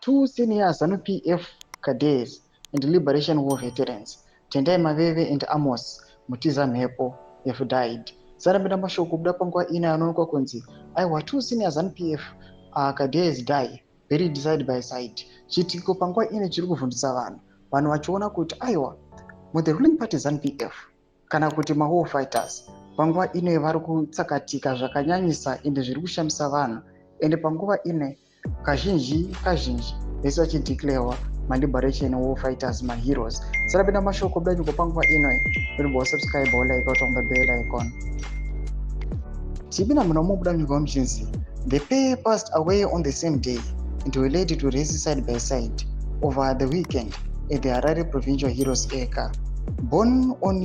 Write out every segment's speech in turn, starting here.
two senior ZANU-PF cadets and Liberation War veterans, Tendai Maveve and Amos Mutiza Mhepo, have died. Sarabida mashoko kubuda panguva ina anoonekwa kunzi aiwa two senior ZANU-PF cadets die buried side by side. Chitiko panguva ine chiri kuvhundisa vanhu vachiona kuti aiwa the ruling party ZANU-PF kana kuti war fighters panguva ine vari kutsakatika zvakanyanyisa ende zviri kushamisa vanhu, ende panguva ine kazhinji vese vachideclarewa liberation war fighters heroes. Sarabida mashoko kubuda nyuko panguva ino uri subscribe like on the bell icon. Tibina munomo kubuda nyuko mchinzi. The pair passed away on the same day and were led to rest side by side over the weekend at the Harare Provincial Heroes Acre. Born on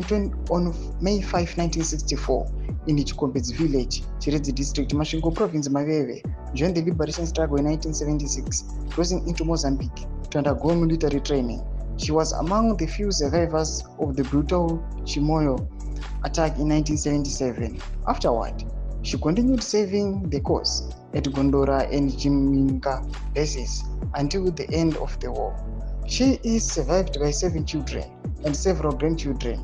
May 5, 1964 in Chikombedzi village, Chiredzi district, Masvingo province, Maveve, joined the liberation struggle in 1976, crossing into Mozambique to undergo military training. She was among the few survivors of the brutal Chimoio attack in 1977. Afterward, she continued serving the cause at Gondora and Chiminga bases until the end of the war. She is survived by 7 children and several grandchildren.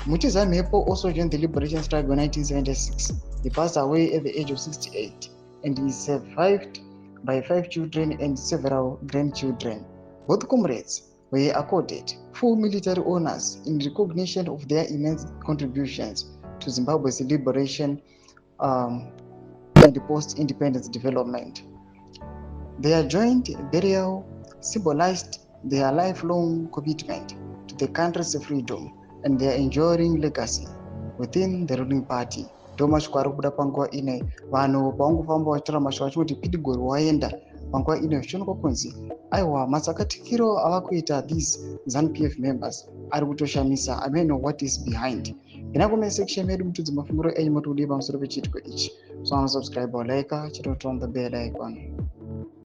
Mutiza Mhepo also joined the liberation struggle in 1976. He passed away at the age of 68 and is survived by 5 children and several grandchildren. Both comrades were accorded full military honors in recognition of their immense contributions to Zimbabwe's liberation and post-independence development. Their joint burial symbolized their lifelong commitment to the country's freedom and their enduring legacy within the ruling party. Domashkwari kubuda panguva ine vanhu pavangofamba vachitora mashoko vachiti pidigori waenda panguva ine zvichionekwa kunzi aiwa matsakatikiro ava kuita these ZANU-PF members ari kutoshamisa. I mean what is behind. Ina comment section medu mutudzi mafunguro enyu moti kudii pamusoro pechiitiko ichi. So subscribe or like, chito on the bell icon.